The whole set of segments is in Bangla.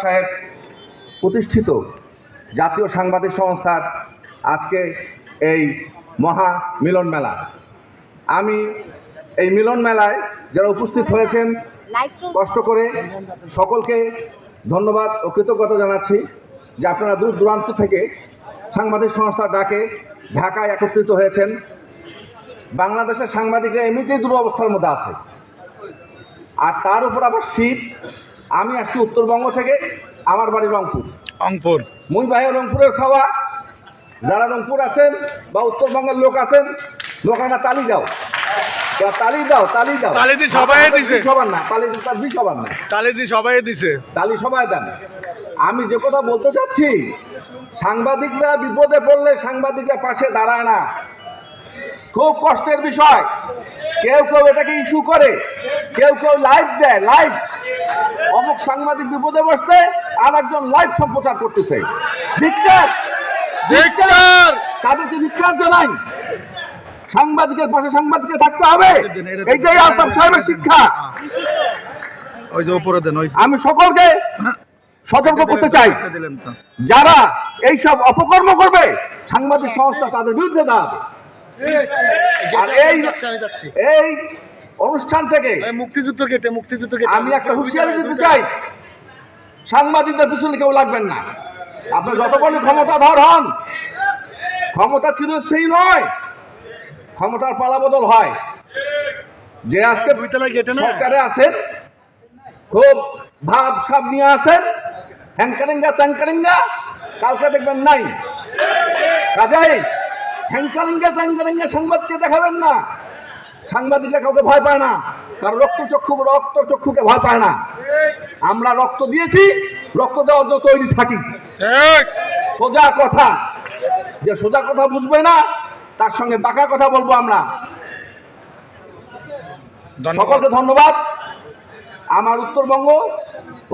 সাহেব প্রতিষ্ঠিত জাতীয় সাংবাদিক সংস্থার আজকে এই মহা মিলন মেলা। আমি এই মিলন মেলায় যারা উপস্থিত হয়েছেন কষ্ট করে সকলকে ধন্যবাদ ও কৃতজ্ঞতা জানাচ্ছি যে আপনারা দূর দূরান্ত থেকে সাংবাদিক সংস্থার ডাকে ঢাকায় একত্রিত হয়েছেন। বাংলাদেশের সাংবাদিকরা এমনিতেই দুরবস্থার মধ্যে আছে, আর তার উপর আবার শীত। আমি আসছি উত্তরবঙ্গ থেকে, আমার বাড়ি রংপুর। মুই ভাই রংপুরের খাওয়া। যারা রংপুর আছেন বা উত্তরবঙ্গের লোক আছেন, লোকেরা তালি দাও, তালি দাও, তালি দাও। তালি দি সবাই দিছে, সবার না, তালি দি সবার না, তালি দি সবাই দিছে, তালি সবাই দেন। আমি যে কথা বলতে চাচ্ছি, সাংবাদিকরা বিপদে পড়লে সাংবাদিকরা পাশে দাঁড়ায় না। খুব কষ্টের বিষয়। কেউ কেউ এটাকে ইস্যু করে, কেউ কেউ লাইভ দেয়, লাইভ। অমুক সাংবাদিক বিপদে বসছে, আর একজন লাইভ সম্প্রচার করতেছে। ধিক্কার, ধিক্কার, তাদেরকে ধিক্কার জানাই। সাংবাদিকের পাশে সাংবাদিকে থাকতে হবে, এইটাই আলতাফ সাহেবের শিক্ষা। আমি সকলকে সতর্ক করতে চাই, যারা এইসব অপকর্ম করবে সাংবাদিক সংস্থা তাদের বিরুদ্ধে দাঁড়াবে। আর এই অনুষ্ঠান থেকে মুক্তিযুদ্ধ আমি একটা হুঁশিয়ারি দিতে চাই, সাংবাদিকদের পিছনে কেউ লাগবেন না। আপনার যতক্ষণ ক্ষমতাধর হন, ক্ষমতা চিরস্থায়ী নয়, ক্ষমতার পালাবদল হয়। যে আজকে সরকারে আছেন, খুব ভাব সাব নিয়ে আছেন, হ্যাংকারিঙ্গা ত্যাংকারিঙ্গা, কালকে দেখবেন নাই। কাজেই হ্যাংকারিঙ্গা ত্যাংকারিঙ্গা সাংবাদিককে দেখাবেন না। সাংবাদিকরা কাউকে ভয় পায় না, কারণ রক্তচক্ষুকে ভয় পায় না। আমরা রক্ত দিয়েছি, রক্ত দেওয়ার জন্য তৈরি থাকি। সোজা কথা, যে সোজা কথা বুঝবে না তার সঙ্গে বাঁকা কথা বলবো আমরা। সকলকে ধন্যবাদ। আমার উত্তরবঙ্গ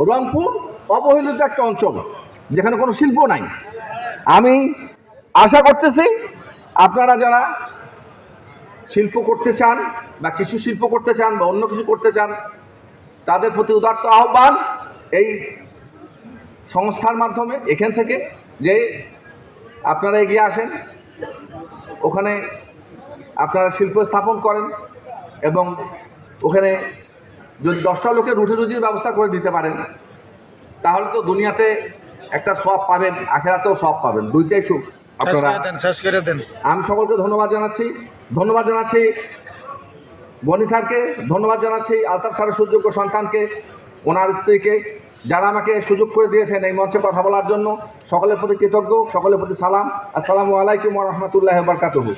রংপুর অবহেলিত একটা অঞ্চল, যেখানে কোনো শিল্প নাই। আমি আশা করতেছি আপনারা যারা শিল্প করতে চান বা কৃষি শিল্প করতে চান বা অন্য কিছু করতে চান, তাদের প্রতি উদাত্ত আহ্বান এই সংস্থার মাধ্যমে এখান থেকে যে আপনারা এগিয়ে আসেন, ওখানে আপনারা শিল্প স্থাপন করেন এবং ওখানে যদি 10টা লোকের রুটি রুজির ব্যবস্থা করে দিতে পারেন, তাহলে তো দুনিয়াতে একটা সব পাবেন, আখেরাতেও সব পাবেন, দুইটাই সুখ আপনারা শেষ করে দেন। আমি সকলকে ধন্যবাদ জানাচ্ছি বনি স্যারকে, ধন্যবাদ জানাচ্ছি আলতাফ স্যারের সুযোগ্য সন্তানকে, ওনার স্ত্রীকে, যারা আমাকে সুযোগ করে দিয়েছেন এই মঞ্চে কথা বলার জন্য। সকলের প্রতি কৃতজ্ঞ, সকলের প্রতি সালাম। আসসালামু আলাইকুম ওয়া রাহমাতুল্লাহি ওয়া বারাকাতুহু।